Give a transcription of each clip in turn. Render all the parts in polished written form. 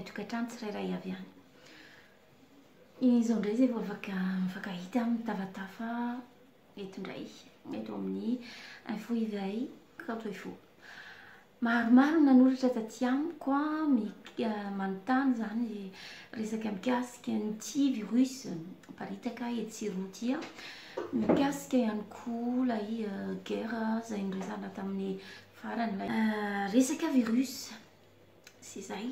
ilay tokantrano tsirairay avy any. Izao indray zay vao afaka hita mitavatafa eto indray eto amin'ny info iray kanto info. Maromaro nanoratra taty amiko manontany zany resaka mikasika nyity virus paritaka etsiroty mikasika ihany koa lay guerre zay niresana tamin'ny farany lay resaka virus sy zay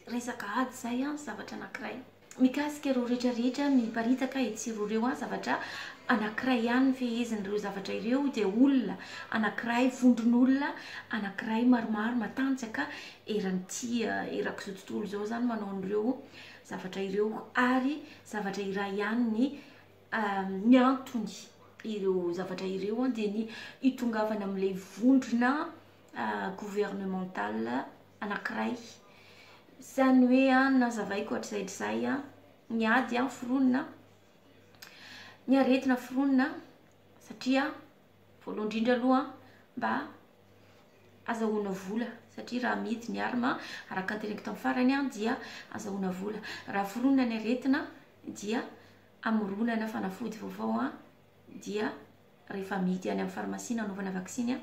resaka ady zay zavatra anankiray mikasika ireo rehetrarehetra miparitaka etsiroa ireo zavatra anankiray ihany fehezin'ireo zavatra ireo dia olona anankiray vondron'olona anankiray maromaro matanjaka eran'ity erako zao tontolo zao zany manao an'ireo zavatra ireo ary zavatra iray ihany ny antony ireo zavatra ireo dia ny hitongavana amin'ilay vondrona gouvernemental anankiray zany hoe nazavaiko hatr'izay ny ady fironina ny aretina fironina satria voalohany indrindra aloha mba azahoana vola satria raha mihidy ny arma araka anteneko tamin'ny farany dia azahoana vola raha fironina ny aretina dia amoronana fanafody vaovao dia rehefa mihidy any amin'ny farmasia nanaovana vaksiny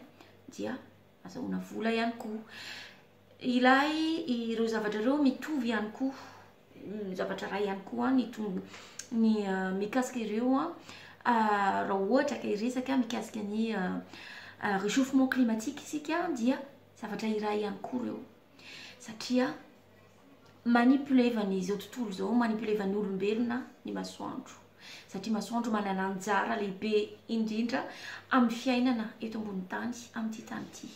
dia azahoana vola ihany koa. Ilay ireo zavatra ireo mitovy ihany koa zavatra ray ihany koa ny mikasika ireo raha ohatra ka iresaka mikasika ny réchauffement climatique isika dia zavatra iray ihany koa ireo satria manipulevany izao tontolo zao manipulevany olombelona ny masoandro satria masoandro manana anjara lehibe indrindra amin'ny fiainana eto ambony tany amin'ity tany ity.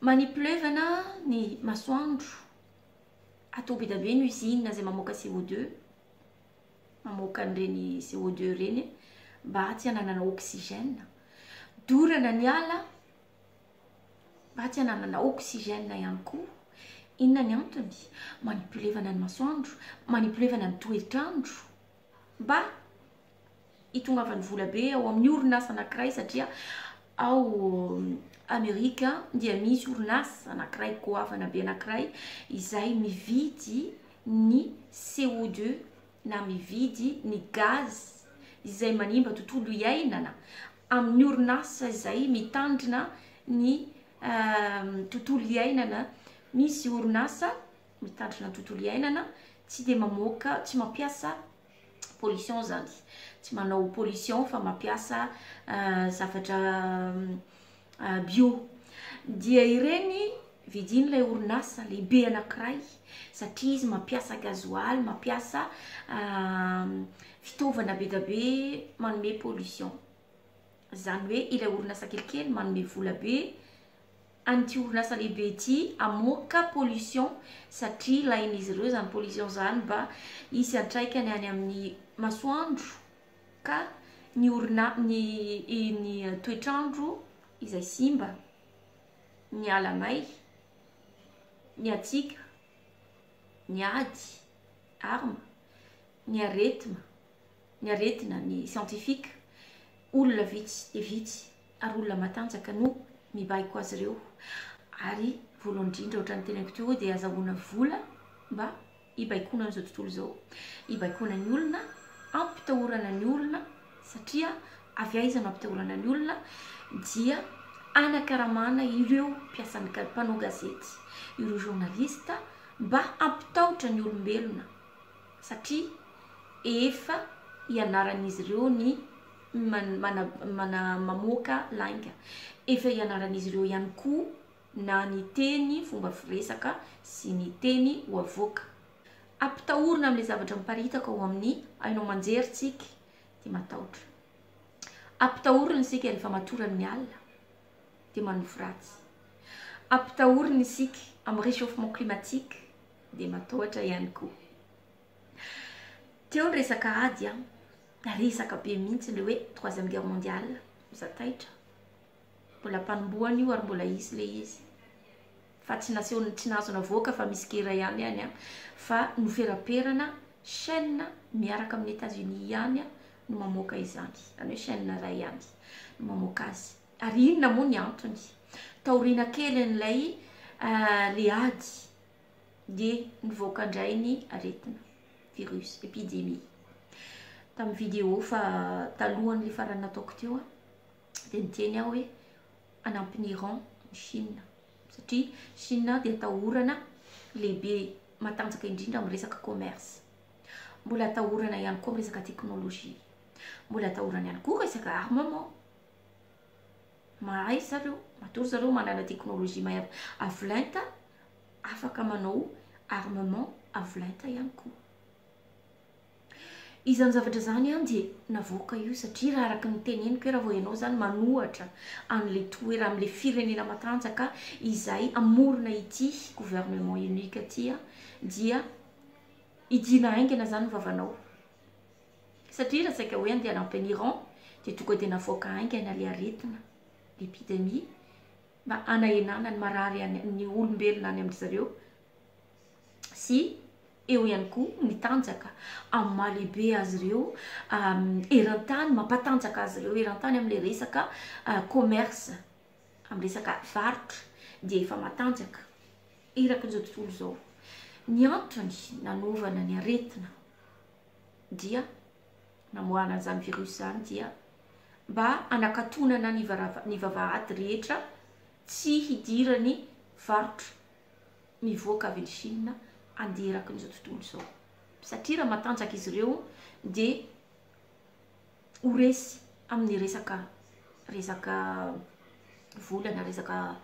Manipulevana ny masoandro atao be da be ny usine zay mamoaka CO2 mamoaka an'ireny CO2 reny mba tsy hananana oxygène dorana ny ala mba tsy hananana oxygène ihany koa. Inona ny antony? Manipulevana ny masoandro manipulevana ny toetrandro mba hitongavany vola be ao amin'ny orinasa anankiray satria ao Amerika dia misy orinasa anankiray goavana be anankiray izay mividy ny CO2 na mividy ny gaz izay manimba tontolo iainana amin'ny orinasa izay mitandrina ny tontolo iainana. Misy orinasa mitandrina tontolo iainana tsy dia mamoaka tsy mampiasa pollution zany tsy manao pollution fa mampiasa zavatra bio dia ireny vidin'ilay orinasa lehibe anankiray satria izy mampiasa gasoil mampiasa fitaovana be da be manome pollution zany hoe ilay orinasa kelikely manome vola be an'ity orinasa lehibe ity amoaka pollution satria lain'izy ireo zany pollution zany mba isy antraikany any amin'ny masoandro ka ny toetrandro izay simba ny alamay ny atsika ny ady arma ny aretina ny scientifique olona vitsy dia vitsy ary olona matanjaka no mibaiko azy ireo ary voalohany indrindra ohatran'ny tenako teo dia azahoana vola mba hibaikona an'izao tontolo zao hibaikona ny olona ampitahorana ny olona satria avy aiza no ampitahorana ny olona dia anakaramana ireo mpiasan'ny mpanao gazety ireo journalista mba ampitahotra ny olombelona satria efa ianaran'izy ireo ny mamoaka lainga efa ianaran'izy ireo ihany koa na ny teny fomba firesaka sy ny teny ho avoaka ampitahorana amin'ilay zavatra miparitaka ao amin'ny ainao manjeritsika dia matahotra ampitahorana isika rehefa matoran'ny alina dia manovo ratsy ampitahorana isika amin'ny réchauffement climatique dia matahotra ihany koa. Teo ny resaka ady resaka be mihitsy le hoe 3e guerre mondiale zataitra mbola mpanomboany io ary mbola isy le izy fa tsy nahazo navoaka fa misy gera ihany fa noferaperana chaîne miaraka amin'ny États-Unis ihany no mamoaka izany zany hoe chaîne ray ihany no mamoaka azy ary inona moa ny antony taoriana kely n'ilay le ady dia nivoaka indray ny aretina virus épidémie. Tamin'ny vidéo fa talohan'le farany nataoko teo dia niteny aho hoe anampy ny Iran ny Chine satria Chine dia atahorana lehibe matanjaka indrindra amin'ny resaka commerce, mbola atahorana ihany koa amin'ny resaka teknôlôjia, mbola atahorana ihany koa resaka armement. Mahay zareo, matory zareo manana teknôlôjia mahay avolenta, afaka manao armement avolenta ihany koa. Izany zavatra zany dia navoaka io satria raha araka ny teneniko raha vao ianao zany manohatra an'le toera amin'le firenena matanjaka izay amorona ity gouvernement unique ity dia idina aingana zany vavanao. Satria raha saika hoe andeha hanampy an'i Iran dia tonga dia navoaka aingana le aretina l'épidémie mba anaenana ny marary ny olombelona any amin'ny zareo sy eo ihany koa ny tanjaka amin'ny mahalehibe azy ireo eran-tany, mampatanjaka azy ireo eran-tany amin'le resaka commerce, amin'ny resaka varotra dia efa matanjaka iraka izao tontolo izao. Ny antony nanovana ny aretina dia namoahana an'izany virus zany dia mba anakatonana ny vavahady rehetra tsy hidirany varotra mivoaka avy ny Chine andiraka n'izao tontolo izao. Satria raha matanjaka izy ireo dia horesy amin'ny resaka volana, resaka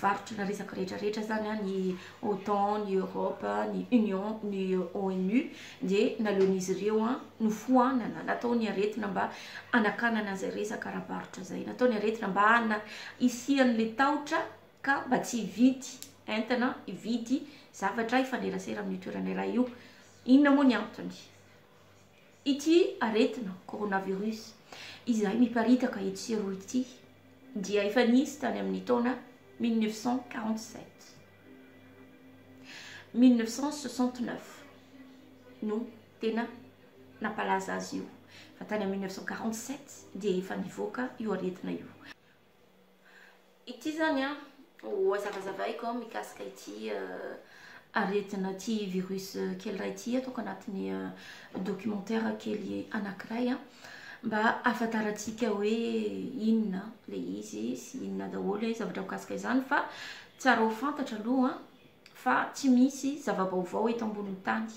varotra na resaka rehetrarehetra zany ny OTAN, ny Europe, ny Union, ny ONU dia naleon'izy ireo nofoanana, natao ny aretina mba anakanana izay resaka ara-barotra zay, natao ny aretina mba isian'le tahotra ka mba tsy hividy entana, hividy zavatra ifanerasera amin'ny toerana iray io. Inona moa ny antony? Ity aretina coronavirus izay miparitaka etsy roa ity dia efa nisy tany amin'ny taona 1947 1969 no tena napalaza azy io, fa tany amin'ny 1947 dia efa nivoaka io aretina io. Ity zany ho azavazavaiko mikasika ity aretina ity virus kely raha ity ataoko anatin'ny documentaire kely anankiray mba afantarantsika hoe inona le izy sy inona daholo zavatra mikasika izany, fa tsara ho fantatra aloha fa tsy misy zava-baovao eto ambonin'ny tany,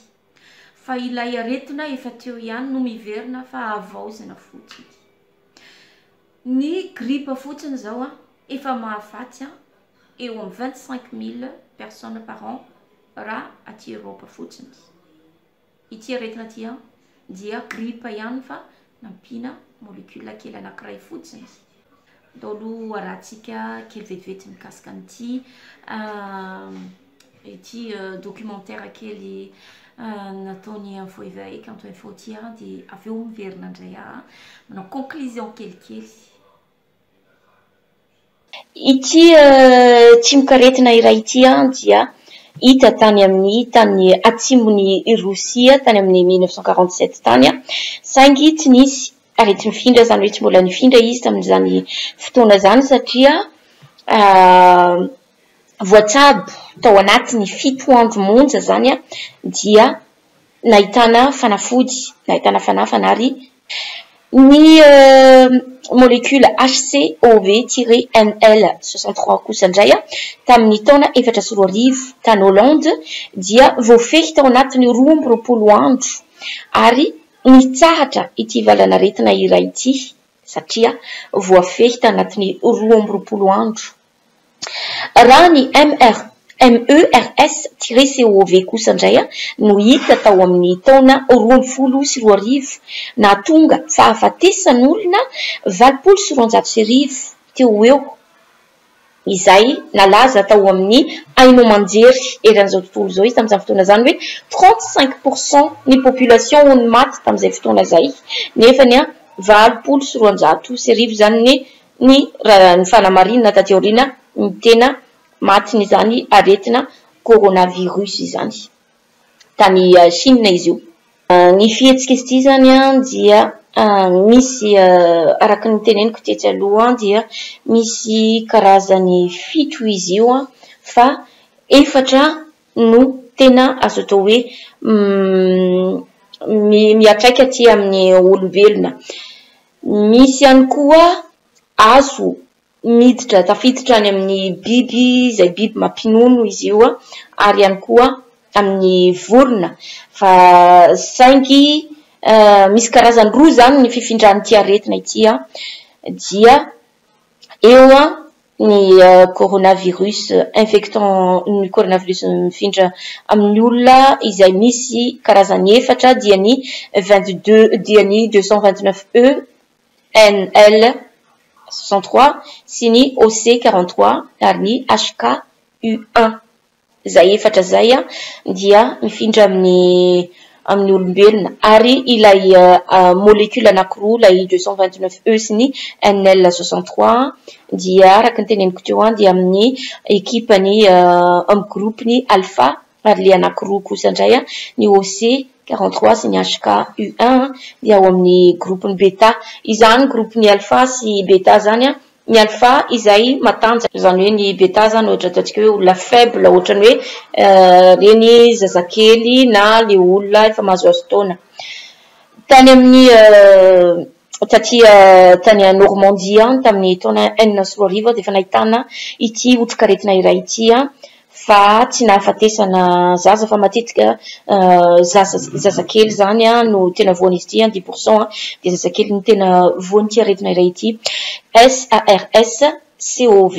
fa ilay aretina efa teo ihany no miverina fa avaozana fotsiny. Ny grippe fotsiny zao efa mahafaty eo amin'ny 25 000 personnes par an raha aty Europe fotsiny. Ity aretina ity dia grippe ihany fa nampina molécule kely anankiray fotsiny. Daholo arahantsika kely vetivety mikasika an'ity ity documentaire kely nataony Info Éveil Kanto Info ity dia avy eo miverina indray manao conclusion kelikely. Ity tsimokaretina iray ity dia hita tany amin'ny tany atsimon'ny Rosia tany amin'ny 1947 tany saingy tsy nisy arety mifindra zany hoe tsy mbola nifindra izy tamin'izany fotoana zany satria voatsabo tao anatin'ny 7 andro monja zany dia nahitana fanafody, nahitana fanafana ary ny molécule HCOV-NL63 kosa indray tamin'ny taona 2004 tany Hollande dia voafehy tao anatin'ny 12 andro ary nitsahatra ity valana aretina iray ity satria voafehy tao anatin'ny 12 andro. Raha ny MERS-CoV kosa indray no hita tao amin'ny taona 2014 nahatonga fahafatesan'olona 790 teo eo izay nalaza tao amin'ny Haino Manjery eran'izao tontolo izao izy tamin'izany fotoana izany hoe 35% ny population no maty tamin'izay fotoana izay, nefa ny 790 zany ny fanamarinana taty aoriana ny tena maty n'izany aretina coronavirus izany tany Chine izy io. Ny fihetsika izy ity zany dia misy araka ny teneniko tetsy aloha dia misy karazany 7 izy io fa 4 no tena azo atao hoe miatraika aty amin'ny olombelona. Misy ihany koa azo miditra tafiditra any amin'ny biby izay biby mampinono izy io ary ihany koa amin'ny vorona fa saingy misy karazany roa zany ny fifindrany aretina ity dia eo ny coronavirus infectant ny coronavirus mifindra amin'ny olona izay misy karazany efatra dia ny 229E NL 63 sy ny OC43 ary ny HK-U1 zay efatra zay dia mifindra amin'ny olombelona ary ilay molécule anankiroa ilay 229E sy ny NL 63 dia araka ny teneniko teo dia amin'ny ekipany amin'ny groupeny alpha ary le anankiroa kosa indray ny OC43 sy ny HK-U1 dia ao amin'ny groupeny beta. Izany groupeny alpha sy beta zany ny alpha izay matanjaka zany hoe ny beta zany ohatra ataontsika hoe olona faible ohatrany hoe reny zazakely na le olona efa mahazoazo taona. Tany amin'ny tany a Normandie tamin'ny taona 1910 dia efa nahitana ity otrikaretina iray ity fa tsy nahafatesana zaza fa matetika zazakely zany no tena voan'izy ity 10% dia zazakely no tena voan'ity aretina iray ity SARS-CoV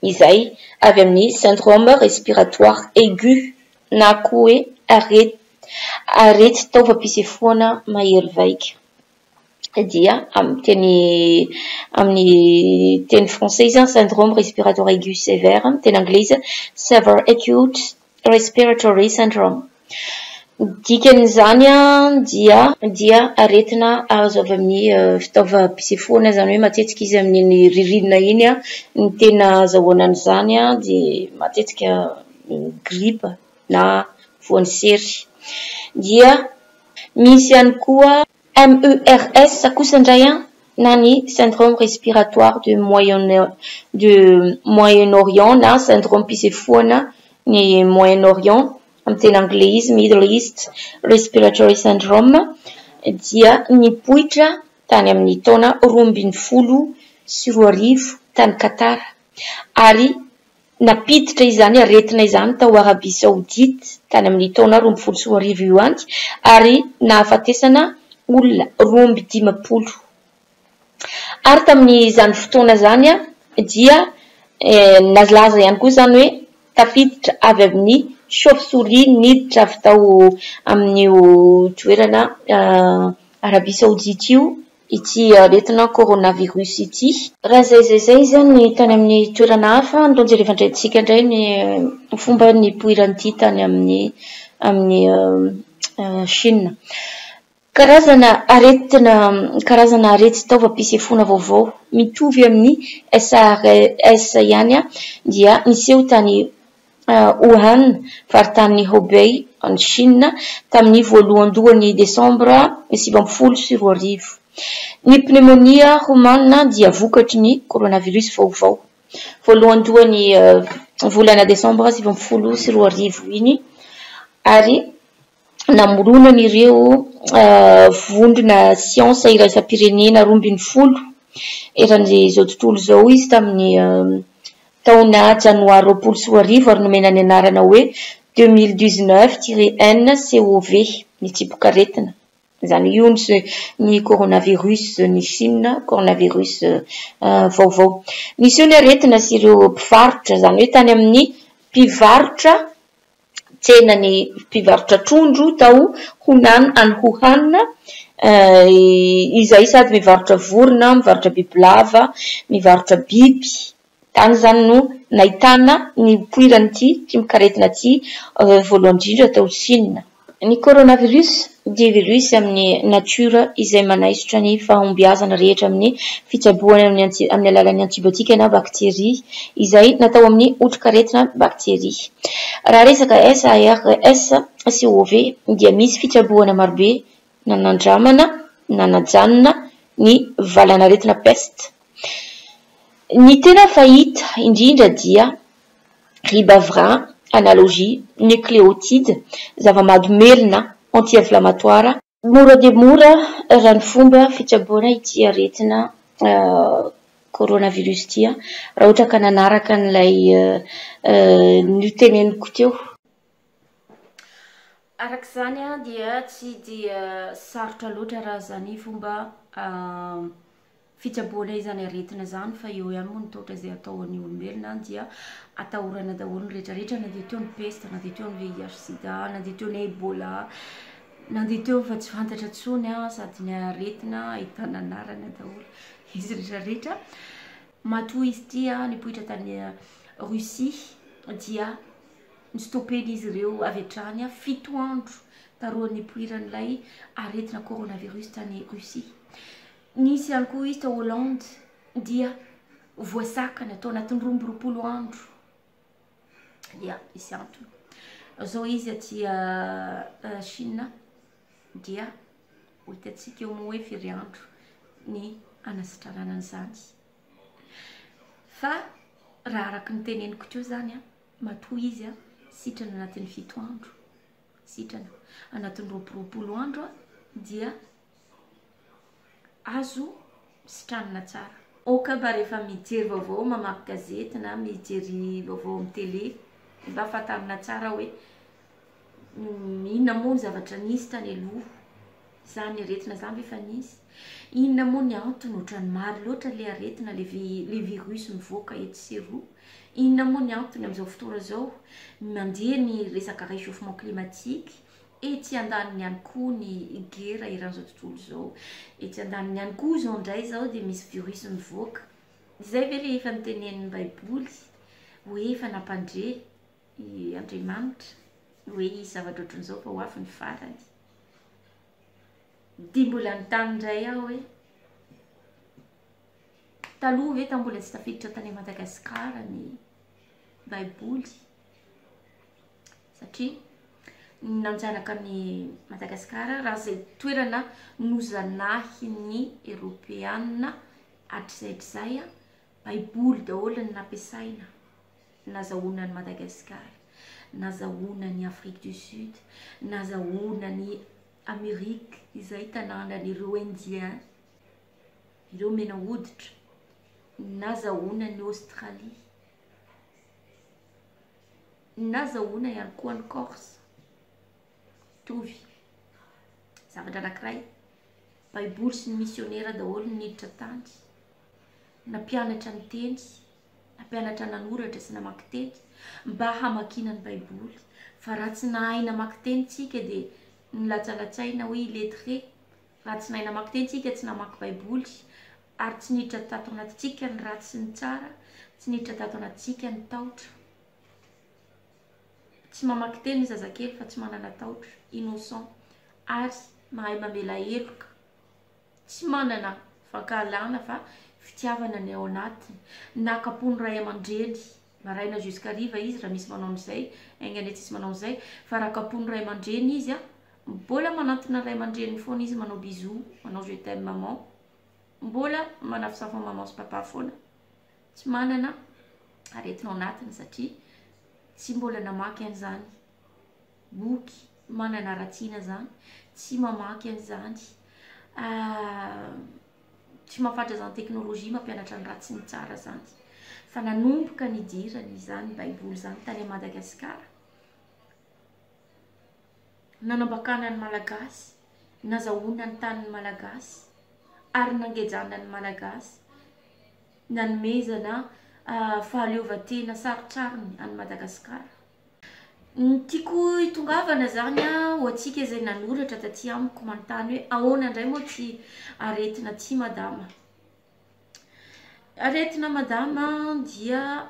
izay avy amin'ny syndrome respiratoire aigu na koa hoe arety taovam-pisefoana mahery vaika dia amin'ny teny français syndrome respiratoire aigu sévère teny anglaise severe acute respiratory syndrome. Dikan'izany dia aretina azo avy amin'ny fitaovam-pisefoana zany hoe matetika izy amin'ny ririnina iny ny tena azahoana an'izany dia matetika grippe na voan'ny sery. Dia misy ihany koa MERS kosa indray na ny syndrome respiratoire de Moyen-Orient na syndrome mpisefoana ny Moyen-Orient amin'ny teny anglaise Middle East respiratory syndrome dia nipoitra tany amin'ny taona 2010 tany Qatar ary napiditra izany aretina izany tao Arabie Saoudite tany amin'ny taona 2010 io anty ary nahafatesana olona 2010 ary tamin'izany fotoana zany dia nalaza ihany koa zany hoe tafiditra avy amin'ny chauve-souris niditra avy tao amin'io toerana Arabie Saoudite io ity aretina coronavirus ity. Raha zay zany tany amin'ny toerana hafa ndao jerevandrentsika indray ny fomba nipoiran'ity tany amin'ny Chine. Karazana arety taovam-pisefoana vaovao mitovy amin'ny SARS ihany dia niseho tany Wuhan faritany Hubei en Chine tamin'ny voalohan-dohan'ny Desambra 2010. Ny pneumonia humana dia vokatry ny coronavirus vaovao voalohan-dohan'ny volana Desambra 2010 iny ary namoronana ireo vondrona siansa iraisam-pirenena 12 eran'izao tontolo zao izy tamin'ny taona janoary 2010 ary nomena ny anarana hoe 2019-N-CoV ny tsibokaretina zany io ny coronavirus ny Chine coronavirus vaovao. Nisy ny aretina sy ireo mpivarotra zany hoe tany amin'ny mpivarotra tsenany mpivarotra trondro tao Hunan any Wuhan izay sady mivarotra vorona mivarotra bibilava mivarotra biby tany zany no nahitana ny poiran'ity tsibokaretina ity voalohany indrindra tao Chine. Ny coronavirus dia virus amin'ny natura izay manaisotra ny fahombiazana rehetra amin'ny fitsaboana amin'ny alalan'ny antibiotika na bakteria izay natao amin'ny otrikaretina bakteria. Raha resaka SARS-CoV dia misy fitsaboana marobe nanandramana nanajanona ny valanaretina peste. Ny tena fahita indrindra dia ribavrin analogie, nucléotide, zava-mahadomelina, anti-inflammatoire. Mora dia mora raha ny fomba fitsaboana ity aretina coronavirus ity raha ohatra ka nanaraka n'ilay noteneniko teo. Arak'izany dia tsy dia sarotra loatra raha zany fomba fitsaboana izany aretina zany fa eo ihany moa ny toetra izay ataon'ny olombelona dia atahorana daholo ny rehetrarehetra na dia teo ny peste na dia teo ny VIH sida na dia teo ny Ebola na dia teo fa tsy fantatra intsony sady ny aretina ahitana anarana daholo izy rehetrarehetra. Matoa izy ity nipoitra tany Russie dia nistopen'izy ireo avy hatrany 7 andro taroan'ny nipoiran'ilay aretina coronavirus tany Russie. Nisy ihany koa izy tao Hollande dia voasakana tao anatin'ny 12 andro dia misy antony. Zao izy aty Chine dia hitantsika eo moa hoe firy andro ny anasitranana an'izany. Fa raha araka ny teneniko teo zany matoa izy sitrana anatin'ny 7 andro, sitrana anatin'ny 20 andro dia azo sitranana tsara. Oka mba rehefa mijery vaovao mamaky gazety na mijery vaovao amin'ny télé mba fantarina tsara hoe inona moa ny zavatra nisy tany aloha zany aretina zany efa nisy, inona moa ny antony ohatrany maro loatra le aretina le virus mivoaka eto sy eroa, inona moa ny antony amin'izao fotoana zao mandeha ny resaka réchauffement climatique etsy andaniny ihany koa ny guerre eran'izao tontolo zao, etsy andaniny ihany koa zao indray zao dia misy virus mivoaka. Izay ve le efa nitenenin'ny baiboly hoe efa nampandre Andriamanitra hoe isy zavatra ohatran'izao fa ho avy ny farany. Dia mbola nitany indray aho hoe taloha ve mbola tsy tafiditra tany Madagasikara ny baiboly satria nanjanaka ny Madagasikara raha izay toerana nozanahin'ny Europeana hatr'izay baiboly daholo ny nampiasaina nazahoana ny Madagasikara, nazahoana ny Afrique du Sud, nazahoana ny Amerika izay tanànan'ireo Indien, ireo mena hoditra, nazahoana ny Australie, nazahoana ihany koa ny Corse. Tovy zavatra anankiray baiboly sy ny misionera daholo niditra tany, nampianatra ny teny, nampianatra nanoratra sy namaky teny mba hamakina ny baiboly. Fa raha tsy nahay namaky teny tsika dia nilatsalatsaina hoe illettré, raha tsy nahay namaky teny tsika tsy namaky baiboly ary tsy niditra tato anatintsika ny ratsy sy ny tsara, tsy niditra tato anatintsika ny taotra. Tsy mamaky teny ny zazakely fa tsy manana taotra, innocent ary mahay mamela heloka, tsy manana fankahalana fa fitiavana ny ao anatiny, nakapon'ny ray aman-dreny maraina jusqu'ariva izy raha misy manao an'izay, aingany tsisy manao an'izay, fa raha kapon'ny ray aman-dreny izy mbola manantona ray aman-dreny foana izy, manao bisou, manao je t'aime maman, mbola manafisafo maman sy papa foana, tsy manana aretina ao anatiny satria tsy mbola namaky an'izany boky manana ratsiana zany, tsy mamaky an'izany, tsy mahafatra zany teknôlôjia mampianatra ny ratsy ny tsara zany, fa nanomboka nidirany izany baiboly zany tany Madagasikara, nanambakana ny malagasy, nazahoana ny tanin'ny malagasy ary nangejana ny malagasy, nanomezana fahaleovan-tena sarotsarony any Madagasikara. Tiako hitongavana zany ho antsika izay nanoratra taty amiko manontany hoe ahoana indray moa ty aretina ty madama. Aretina madama dia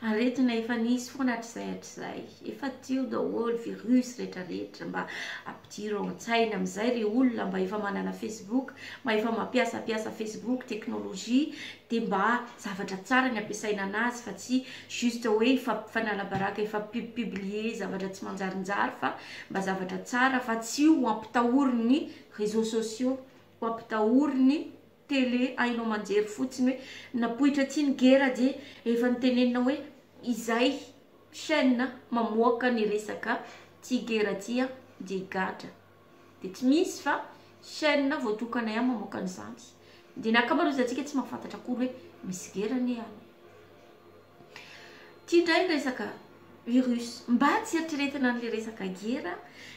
aretina efa nisy foana hatr'izay, efa teo daholo virus rehetrarehetra mba ampidiro an-tsaina amin'izay re olona mba efa manana Facebook, mba efa mampiasapiasa Facebook, teknôlôjia, dia mba zavatra tsara ny ampiasaina anazy fa tsy juste hoe fanalabaraka efa publier zavatra tsy manjarinjary fa mba zavatra tsara fa tsy ho ampitahory ny réseaux sociaux, ho ampitahory ny télé ainao manjery fotsiny hoe napoitra ty ny guerre dia efa nitenenina hoe izay chaîne mamoaka ny resaka tigera tia de gadra de tsy misy fa chaîne voatokana ihany mamoaka an'izany de ny ankamaroantsika tsy mahafantatra akory hoe misy gerany ihany. Tia indray resaka virus mba tsy eritreretina n'le resaka gera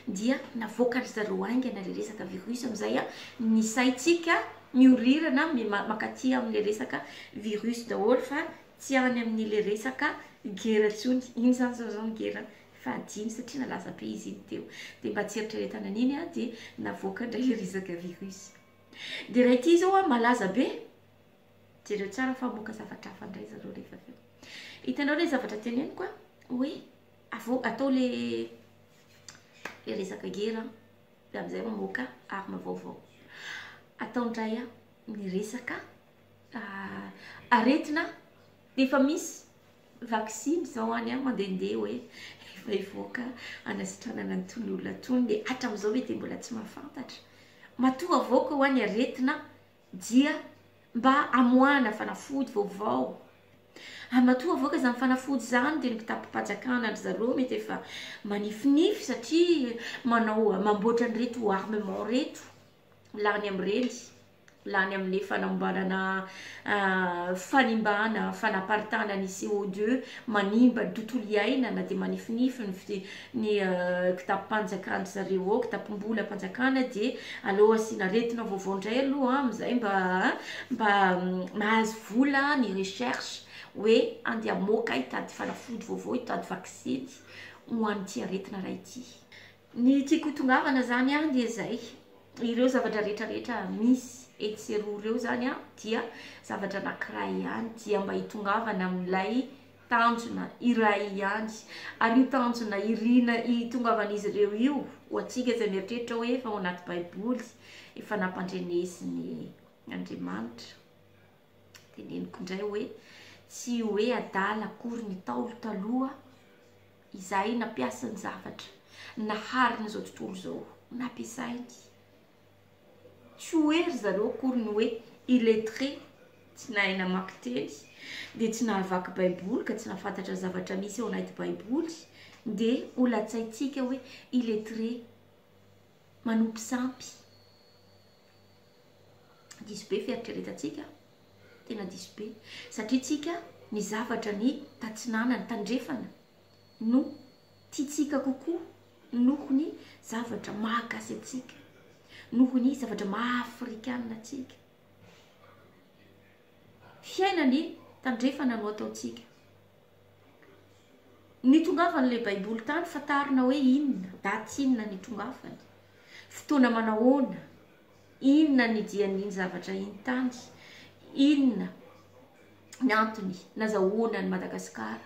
dia navoaka ry zareo aingana le resaka virus amizay ny saitsika miorirana makaty amin'le resaka virus daholo fa tsy any amin'ile resaka gera tsony. Iny zany zao zany gera fahadimy satria nalaza be izy iny teo de mba tsy eritreretana an'iny de navoaka indray le resaka virus. De raha ity zao malaza be jereo tsara fa moka zavatra hafa indray zareo rehefa avy eo. Hitanao le zavatra teneny koa hoe atao le resaka gera de amizay mamoaka arme vaovao. Atao indray ny resaka aretina de efa misy vaccine zao any mandehandeha hoe efa ivoaka anasitranana nytony olona tony de hatram'izao hoe de mbola tsy mahafantatra. Matoa avoaka ho any aretina dia mba amoahana fanafody vaovao. Matoa avoaka zany fanafody zany de ny kitapo-panjakana ry zareo mety efa manifinify satria mamboatra an'ireto armement reto lany amin'ireny, lany amin'le fanamboarana fanimbana fanaparitana ny CO2 manimba ny tontolo iainana de manifinify ny kitapo-panjakana zareo ao, kitapom-bola panjakana de aleo asiana aretina vaovao indray aloha amizay mba mahazo vola ny recherche hoe andeha moka hitady fanafody vaovao hitady vaccine ho an'ity aretina raha ity. Ny tiako hitongavana zany de zay ireo zavatra rehetrarehetra misy etseroa ireo zany dia zavatra anankiray ihany dia mba hitongavana amin'ilay tanjona iray ihany ary io tanjona hitongavan'izy ireo io ho atsika izay mieritreritra hoe efa ao anaty baiboly efa nampandrenesiny Andriamanitra teneniko indray hoe tsy hoe adala akory ny Ntaolo taloha izay nampiasa ny zavatra naharina zao tontolo zao nampiasainy. Tsy hoe ry zareo akory ny hoe illettré tsy nahay namaky teny de tsy nahavaky baiboly ka tsy nahafantatra zavatra misy ao anaty baiboly de ho latsaitsika hoe illettré manompo sampy. Diso be fieritreretantsika tena diso be satria tsika ny zavatra ny tatsinana ny tandrefana no tiatsika kokoa noho ny zavatra mahagasy atsika, noho ny zavatra maha-afrikanina atsika. Fiainany tandrefana no ataotsika. Nitongavan'le baiboly tany fatarina hoe inona daty inona nitongavany, fotoana manahoana, inona ny dian'iny zavatra iny tany, inona ny antony nazahoana ny Madagasikara,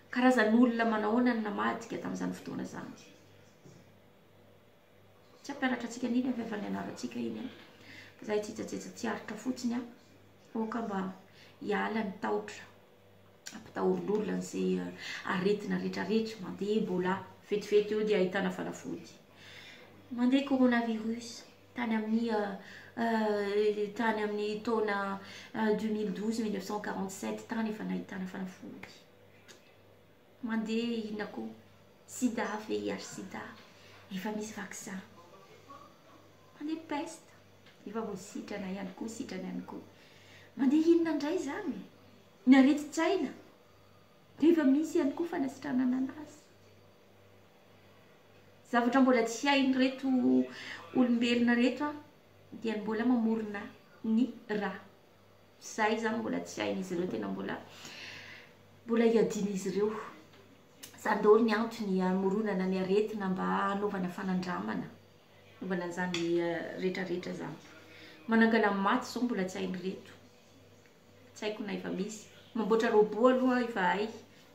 karazan'olona manahoana ny namadika tamin'izany fotoana zany. Tsy ampianatra antsika niny avy avy nianarantsika iny fa zahay tsy aritra fotsiny oka mba hiala ny tahotra ampitahorol'olona n'izay aretina rehetrarehetra mandeha mbola fetifety eo dia ahitana fanafody. Mandeha coronavirus tany amin'ny taona 2012-1947 tany efa nahitana fanafody. Mandeha inona koa sida, VIH sida efa misy vaccin. Mandeha peste efa voasitrana ihany koa, sitrana ihany koa. Mandeha inona indray zany ny areti-tsaina de efa misy ihany koa fanasitranana anazy. Zavatra mbola tsy hainy reto olombelona reto dia mbola mamorona ny ra. Zay zany mbola tsy hain'izy ireo tena mbola iadian'izy ireo. Zany daholo ny antony amoronana ny aretina mba hanaovana fanandramana, hanaovana an'izany rehetrarehetra zany. Manangana maty zao mbola tsy hainy reto. Tsy haiko na efa misy. Mamboatra robot aloha efa hay.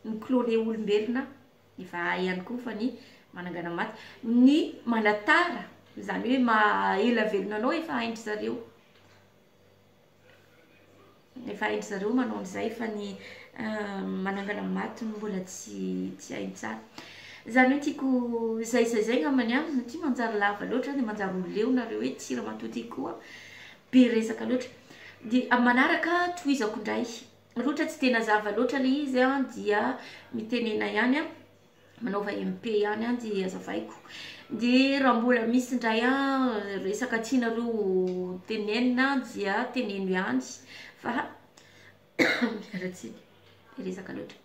Ny cloné olombelona efa hay ihany koa fa ny manangana maty. Ny manatara zany hoe maela velona anao efa haindry zareo. Efa haindry zareo manao an'izay fa ny manangana maty mbola tsy hainy tsara. Zany hoe tiako zay ngamany aminy ty manjary lava loatra de manjary oleo nareo hoe tsira matoty koa be resaka loatra. De manaraka tohizako indray loatra tsy tena zava loatra le izy dia mitenena ihany manaova MP ihany dia azavaiko dia raha mbola misy indray resaka tianareo tenenina dia teneno ihany fa miaratsiny resaka loatra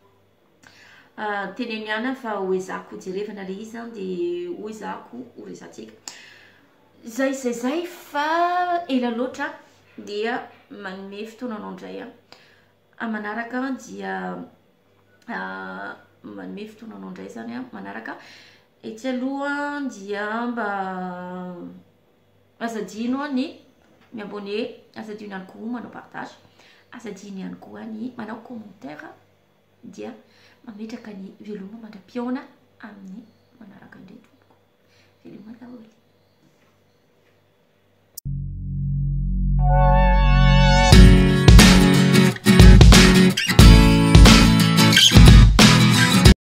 teneno ihany fa hoezako jerevana le izy dia hoezako ho resantsika zay fa ela loatra dia manome fotoananao indray manaraka dia manome fotoananao indray zany manaraka etsy aloha dia mba azadino ny miabone azadino ihany koa manao partage azadino ihany koa ny manao commentaire dia mametraka ny veloma mandra-piona amin'ny manaraka indray tompoko veloma daholo